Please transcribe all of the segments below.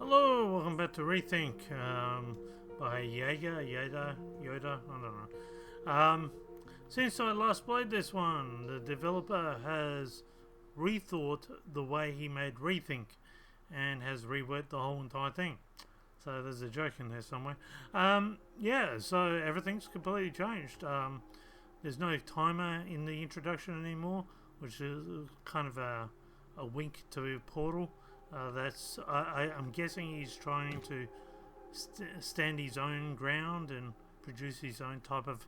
Hello, welcome back to Rethink by Yoda, I don't know. Since I last played this one, the developer has rethought the way he made Rethink and has reworked the whole entire thing. So there's a joke in there somewhere. Yeah, so everything's completely changed. There's no timer in the introduction anymore, which is kind of a wink to Portal. I'm guessing he's trying to stand his own ground and produce his own type of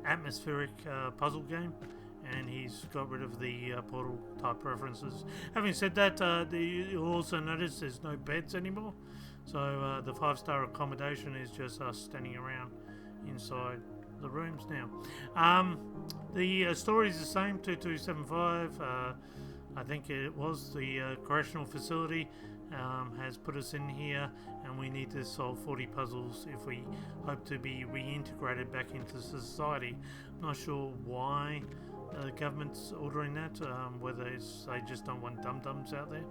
atmospheric puzzle game, and he's got rid of the Portal type references. Having said that, you'll also notice there's no beds anymore, so the 5-star accommodation is just us standing around inside the rooms now. The story is the same, 2275. I think it was the correctional facility has put us in here, and we need to solve 40 puzzles if we hope to be reintegrated back into society. I'm not sure why the government's ordering that, whether it's they just don't want dum-dums out there,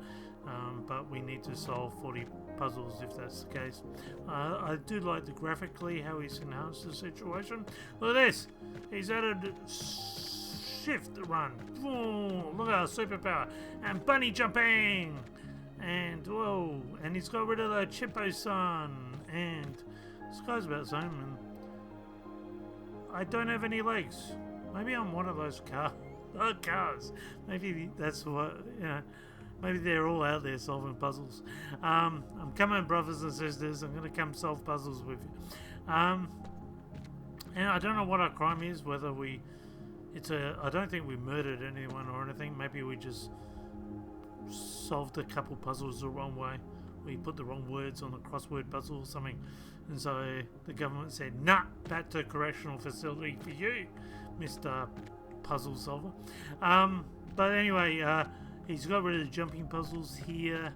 but we need to solve 40 puzzles if that's the case. I do like the graphically how he's enhanced the situation. Look at this, he's added shift run. Whoa, look at our superpower. And bunny jumping. And whoa. And he's got rid of the Chippo sun. And this guy's about the same. And I don't have any legs. Maybe I'm one of those cars. Maybe that's what, maybe they're all out there solving puzzles. I'm coming, brothers and sisters. I'm going to come solve puzzles with you. And I don't know what our crime is, whether we... I don't think we murdered anyone or anything. Maybe we just solved a couple puzzles the wrong way. We put the wrong words on the crossword puzzle or something. And so the government said, nah, back to correctional facility for you, Mr. Puzzle Solver. But anyway, he's got rid of the jumping puzzles here.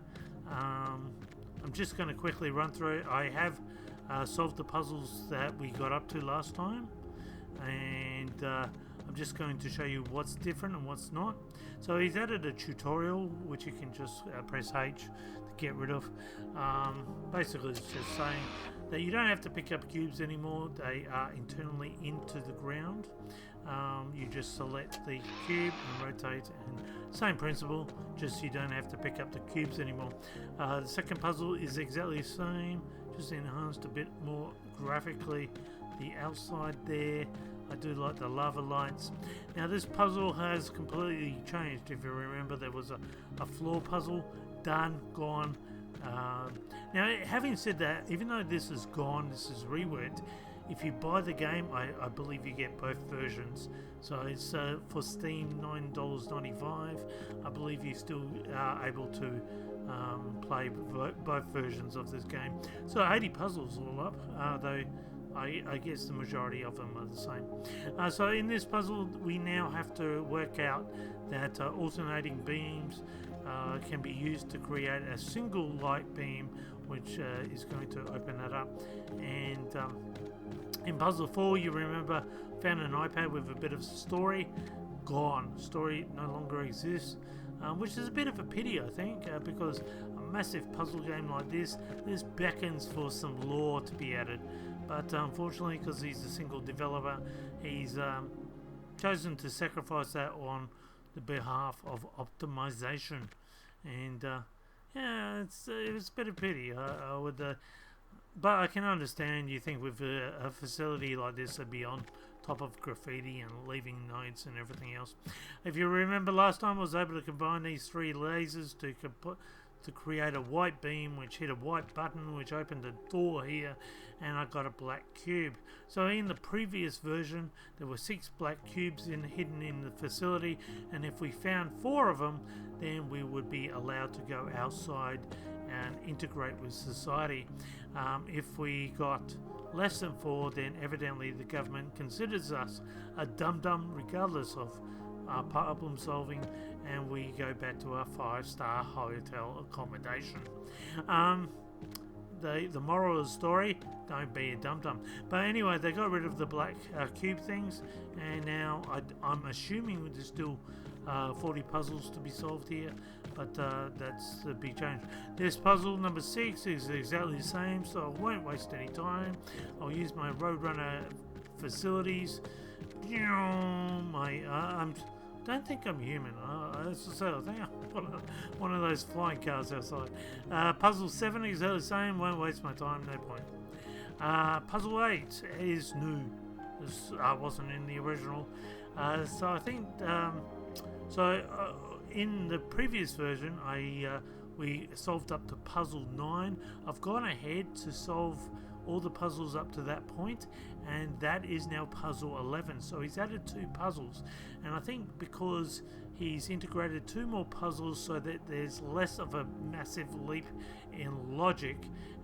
I'm just going to quickly run through it. I have solved the puzzles that we got up to last time. And... I'm just going to show you what's different and what's not. So he's added a tutorial which you can just press H to get rid of. Basically it's just saying that you don't have to pick up cubes anymore. They are internally into the ground. You just select the cube and rotate, and same principle, just you don't have to pick up the cubes anymore. The second puzzle is exactly the same, just enhanced a bit more graphically. The outside there, I do like the lava lights. Now this puzzle has completely changed. If you remember, there was a floor puzzle, done, gone. Now having said that, even though this is gone, this is reworked, if you buy the game, I believe you get both versions. So it's for Steam $9.95. I believe you still are able to play both versions of this game. So 80 puzzles all up, though I guess the majority of them are the same. So in this puzzle we now have to work out that alternating beams can be used to create a single light beam, which is going to open that up. And in puzzle 4, you remember, found an iPad with a bit of story. Gone. Story no longer exists, which is a bit of a pity, I think, because a massive puzzle game like this beckons for some lore to be added. But unfortunately, because he's a single developer, he's chosen to sacrifice that on the behalf of optimization. And yeah, it was a bit of pity. I would, but I can understand. You think with a facility like this, it'd be on top of graffiti and leaving notes and everything else. If you remember last time, I was able to combine these 3 lasers to create a white beam which hit a white button which opened a door here, and I got a black cube. So in the previous version there were 6 black cubes hidden in the facility, and if we found 4 of them, then we would be allowed to go outside and integrate with society. If we got less than 4, then evidently the government considers us a dum-dum regardless of our problem solving, and we go back to our 5-star hotel accommodation. The moral of the story, don't be a dum-dum. But anyway, they got rid of the black cube things, and now I'm assuming there's still 40 puzzles to be solved here. but that's the big change. This puzzle number 6 is exactly the same, so I won't waste any time. I'll use my Roadrunner facilities. Don't think I'm human. As I said, I think I'm one of those flying cars outside. Puzzle 7 is exactly the same. Won't waste my time. No point. Puzzle 8 is new. This wasn't in the original. So I think in the previous version, we solved up to puzzle 9. I've gone ahead to solve all the puzzles up to that point, and that is now puzzle 11. So he's added 2 puzzles, and I think because he's integrated 2 more puzzles so that there's less of a massive leap in logic,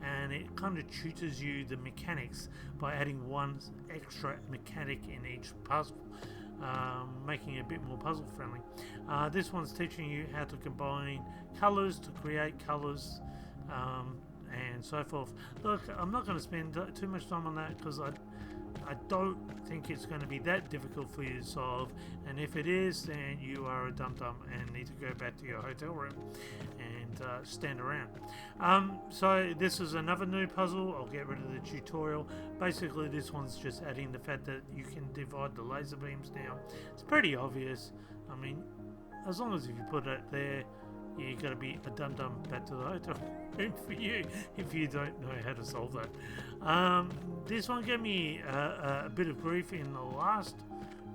and it kind of tutors you the mechanics by adding 1 extra mechanic in each puzzle, making it a bit more puzzle friendly. This one's teaching you how to combine colors to create colors, and so forth. Look, I'm not going to spend too much time on that because I don't think it's going to be that difficult for you to solve, and if it is, then you are a dum-dum and need to go back to your hotel room and stand around. So this is another new puzzle. I'll get rid of the tutorial. Basically, this one's just adding the fact that you can divide the laser beams now. It's pretty obvious. I mean, as long as if you put it there, you got to be a dum-dum back to the hotel room for you if you don't know how to solve that. This one gave me a bit of grief in the last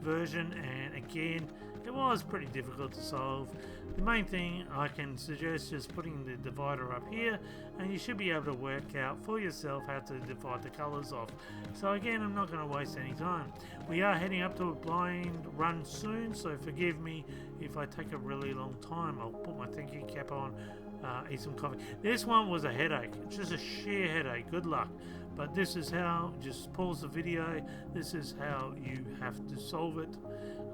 version, and again, it was pretty difficult to solve. The main thing I can suggest is putting the divider up here, and you should be able to work out for yourself how to divide the colors off. So again, I'm not going to waste any time. We are heading up to a blind run soon, so forgive me if I take a really long time. I'll put my thinking cap on, eat some coffee. This one was a headache, just a sheer headache. Good luck. But this is how, just pause the video, this is how you have to solve it,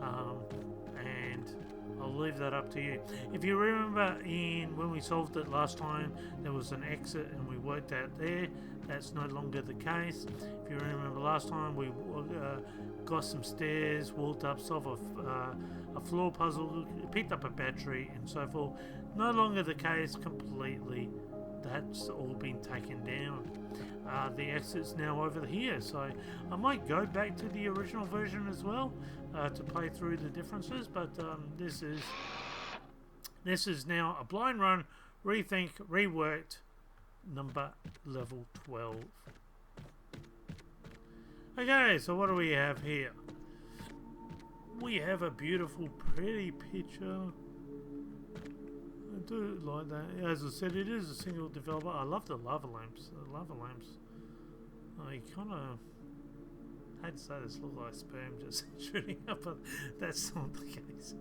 and I'll leave that up to you. If you remember when we solved it last time, there was an exit and we worked out there. That's no longer the case. If you remember last time, we got some stairs, walked up, solved a floor puzzle, picked up a battery and so forth. No longer the case completely. That's all been taken down. The exit's now over here, so I might go back to the original version as well to play through the differences, but this is now a blind run, Rethink, Reworked, level 12. Okay, so what do we have here? We have a beautiful, pretty picture. I do like that. As I said, it is a single developer. I love the lava lamps. The lava lamps, I kind of hate to say this, look like sperm just shooting up, but that's not the case.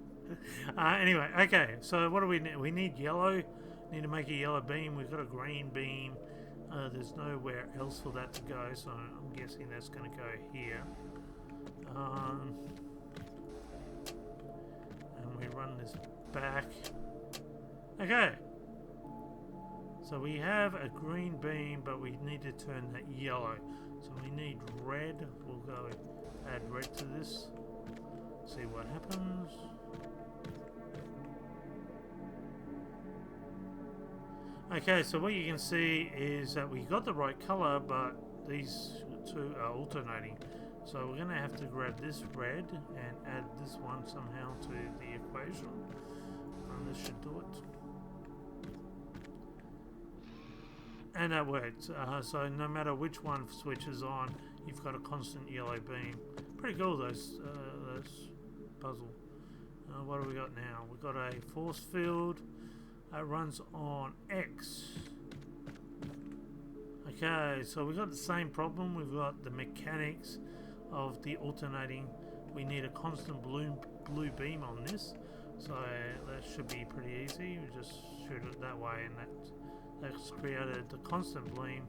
Anyway, okay, so what do we need? We need yellow. Need to make a yellow beam. We've got a green beam. There's nowhere else for that to go, so I'm guessing that's going to go here. And we run this back. Okay, so we have a green beam, but we need to turn that yellow. So we need red. We'll go add red to this. See what happens. Okay, so what you can see is that we got the right color, but these two are alternating. So we're going to have to grab this red and add this one somehow to the equation. And this should do it. And that worked. So no matter which one switches on, you've got a constant yellow beam. Pretty cool, those puzzle. What do we got now? We've got a force field that runs on X. Okay, so we've got the same problem. We've got the mechanics of the alternating. We need a constant blue beam on this. So that should be pretty easy. We just shoot it that way, and that's created the constant beam.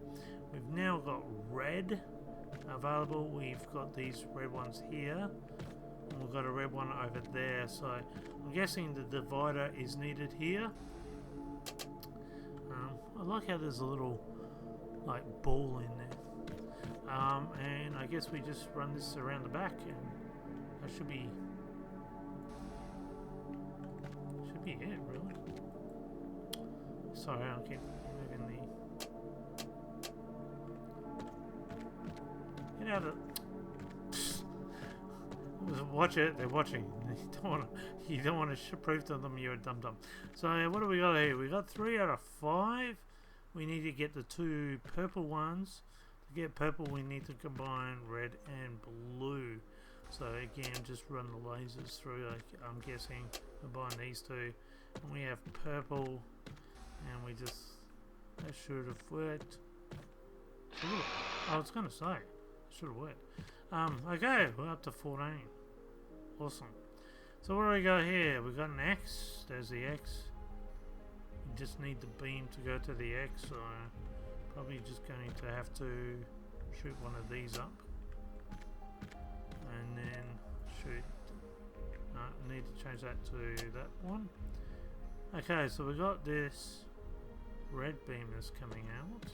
We've now got red available. We've got these red ones here, and we've got a red one over there. So I'm guessing the divider is needed here. I like how there's a little like ball in there. And I guess we just run this around the back, and that should be it, really. Sorry, I'll keep moving the... Get out of... Watch it, they're watching. You don't want to prove to them you're a dum-dum. So what do we got here? We got 3 out of 5. We need to get the 2 purple ones. To get purple we need to combine red and blue. So again, just run the lasers through. I'm guessing combine these 2. And we have purple, and we just... That should have worked. I was going to say, should have worked. Okay, we're up to 14. Awesome. So what do we got here? We got an X. There's the X. We just need the beam to go to the X, so probably just going to have to shoot one of these up. And then shoot. No, I need to change that to that one. Okay, so we got this red beam that's coming out.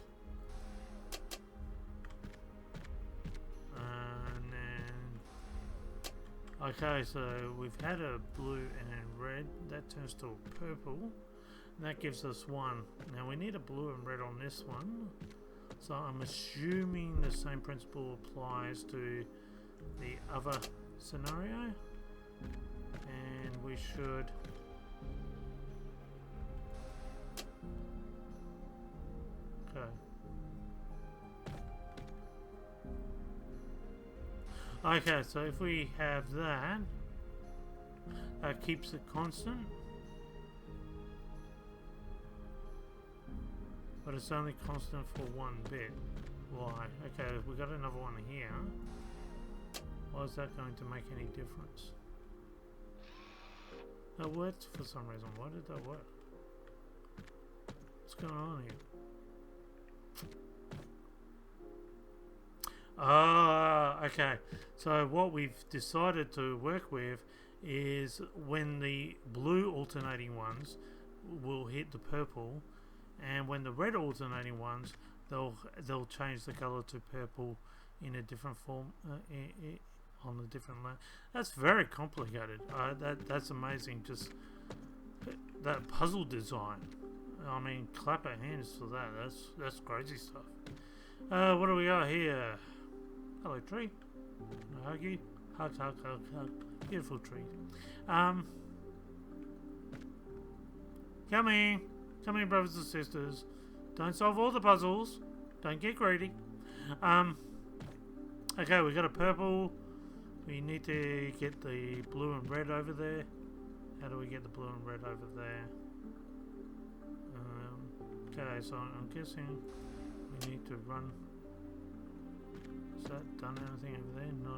And then, okay, so we've had a blue and red. That turns to a purple. And that gives us 1. Now we need a blue and red on this one. So I'm assuming the same principle applies to the other scenario. And we should... Okay, so if we have that, that keeps it constant, but it's only constant for 1 bit. Why? Okay, we got another one here. Why is that going to make any difference? That worked for some reason. Why did that work? What's going on here? Okay. So what we've decided to work with is when the blue alternating ones will hit the purple, and when the red alternating ones, they'll change the color to purple in a different form on a different line. That's very complicated. That's amazing. Just that puzzle design. I mean, clap our hands for that. That's crazy stuff. What do we got here? Hello, tree. No, hug you. Hug, hug, hug, hug. Beautiful tree. Come in. Come in, brothers and sisters. Don't solve all the puzzles. Don't get greedy. Okay, we got a purple. We need to get the blue and red over there. How do we get the blue and red over there? Okay, so I'm guessing we need to run. Has that done anything over there? No.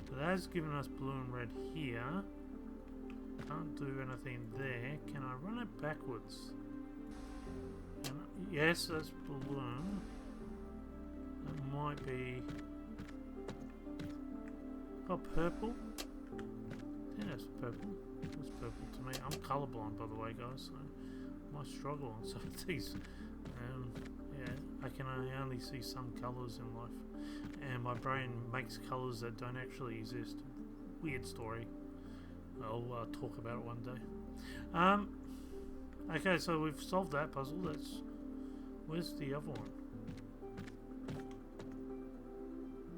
But that has given us blue and red here. Can't do anything there. Can I run it backwards? Yes, that's blue. That might be... Oh, purple? I think that's purple. That's purple to me. I'm colourblind, by the way, guys, so I might struggle on some of these. Yeah, I can only see some colours in life, and my brain makes colours that don't actually exist. Weird story. I'll talk about it one day. Okay, so we've solved that puzzle. Where's the other one?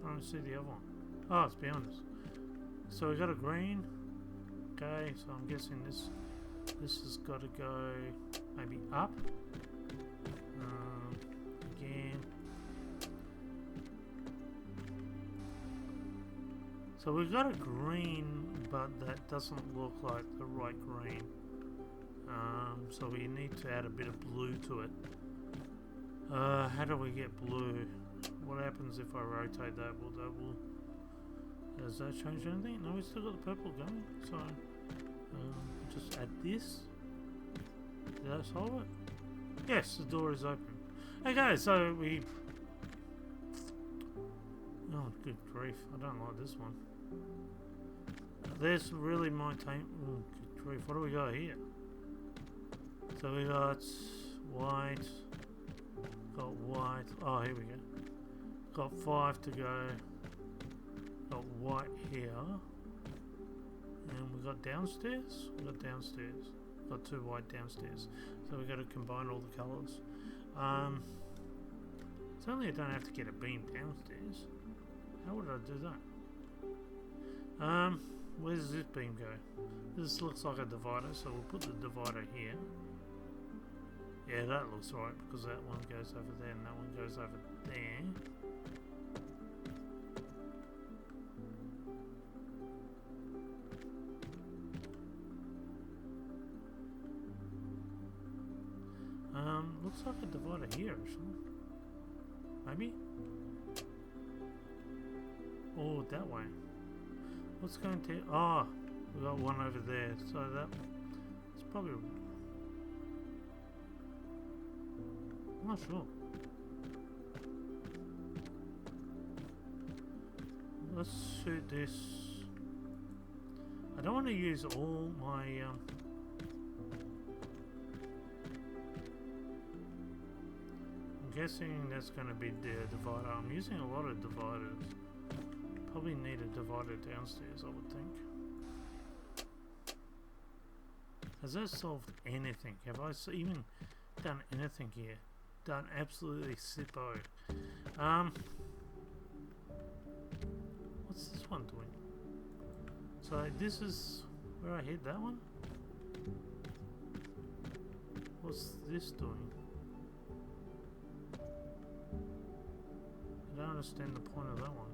I don't see the other one. Oh, it's behind us. So we got a green. Okay, so I'm guessing this has got to go maybe up. Again. So we've got a green, but that doesn't look like the right green. So we need to add a bit of blue to it. How do we get blue? What happens if I rotate that? Does that change anything? No, we still got the purple going. So just add this. Did that solve it? Yes, the door is open. Okay, so we... Oh, good grief. I don't like this one. This really might take... Oh, good grief. What do we got here? So we got white. Got white. Oh, here we go. Got 5 to go. Got white here. And we got downstairs. We got downstairs. Got 2 white downstairs. So we've got to combine all the colours. Certainly I don't have to get a beam downstairs. How would I do that? Where does this beam go? This looks like a divider, so we'll put the divider here. Yeah, that looks right, because that one goes over there and that one goes over there. Looks like a divider here, actually. Maybe? Oh, that way. What's going to... Oh, we got one over there, so it's probably... I'm not sure. Let's shoot this. I don't want to use all my... I'm guessing that's going to be the divider. I'm using a lot of dividers. Probably need a divider downstairs, I would think. Has that solved anything? Have I even done anything here? Done absolutely sippo. What's this one doing? So this is where I hit that one? What's this doing? I don't understand the point of that one.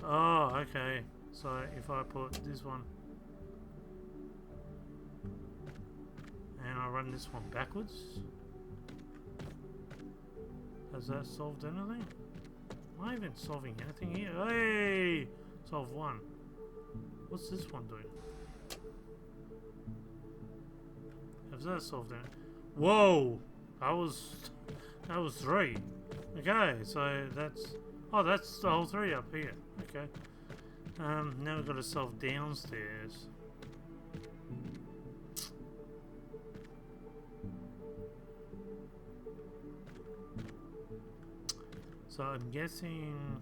Oh, okay. So if I put this one and I run this one backwards, has that solved anything? Am I even solving anything here? Hey! Solve one. What's this one doing? Has that solved it? Whoa! That was 3. Okay, so that's the whole 3 up here. Okay. Now we've got to solve downstairs. So I'm guessing...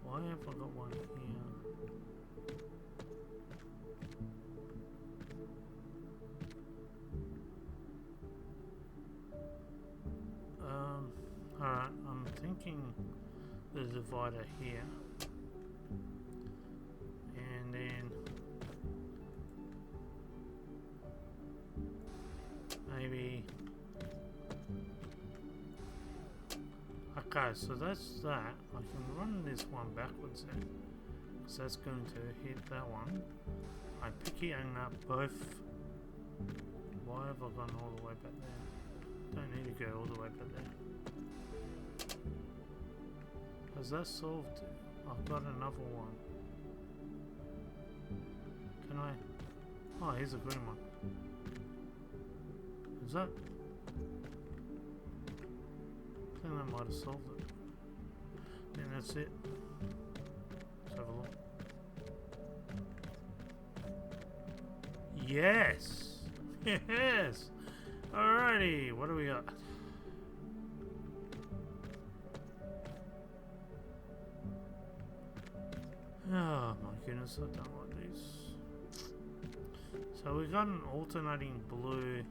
Why have I got one here? Alright, I'm thinking the divider here. And then maybe... Okay, so that's that. I can run this one backwards then, because that's going to hit that one. I'm picking up both. Why have I gone all the way back there? Don't need to go all the way back there. Has that solved it? I've got another one. Can I? Oh, here's a green one. Is that? I think that might have solved it. And that's it. Let's have a look. Yes! Yes! Alrighty, what do we got? Oh my goodness, I don't like these. So we got an alternating blue.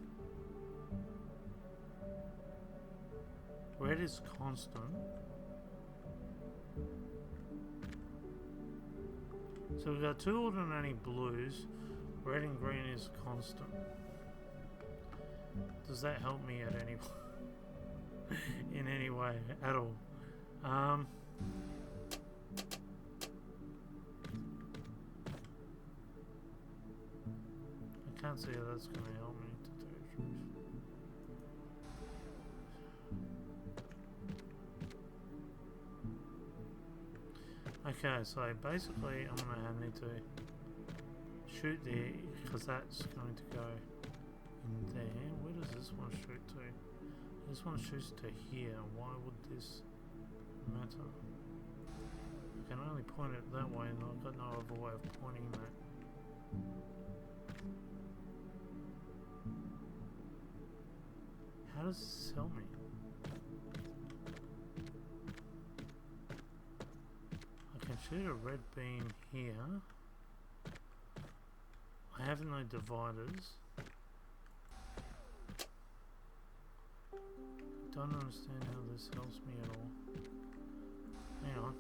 Red is constant. So we've got 2 alternating blues. Red and green is constant. Does that help me at any in any way at all? I can't see how that's going to help me to tell you the truth. Okay, so basically I'm going to need to shoot there because that's going to go in there. Where does this one shoot to? This one shoots to here. Why would this matter? I can only point it that way and I've got no other way of pointing that. How does this help me? I can shoot a red beam here. I have no dividers. Don't understand how this helps me at all. Hang on.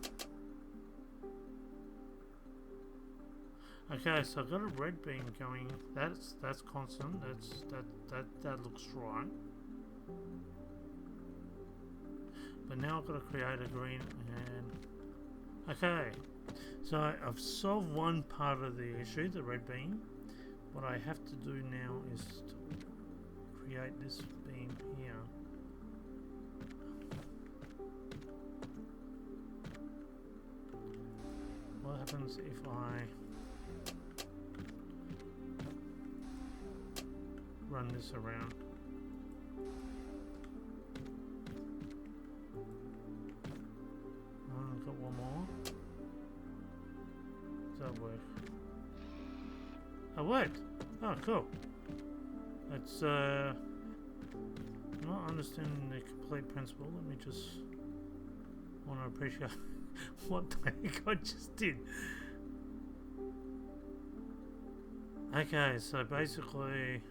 Okay, so I've got a red beam going. That's constant. That looks right. But now I've got to create a green and okay. So I've solved one part of the issue, the red beam. What I have to do now is to create this beam here. What happens if I run this around? I've got one more. Does that work? Oh, worked! Oh, cool. It's not understanding the complete principle. Let me just want to appreciate what the heck I just did. Okay, so basically,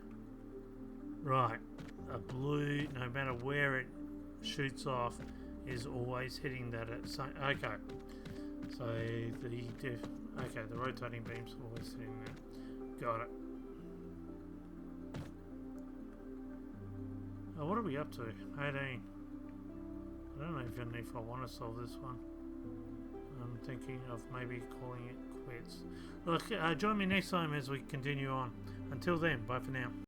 right, a blue, no matter where it shoots off, is always hitting that at same. Okay, so the rotating beam's always hitting that. Got it. Oh, what are we up to? 18. I don't know even if I want to solve this one. I'm thinking of maybe calling it quits. Look, join me next time as we continue on. Until then, bye for now.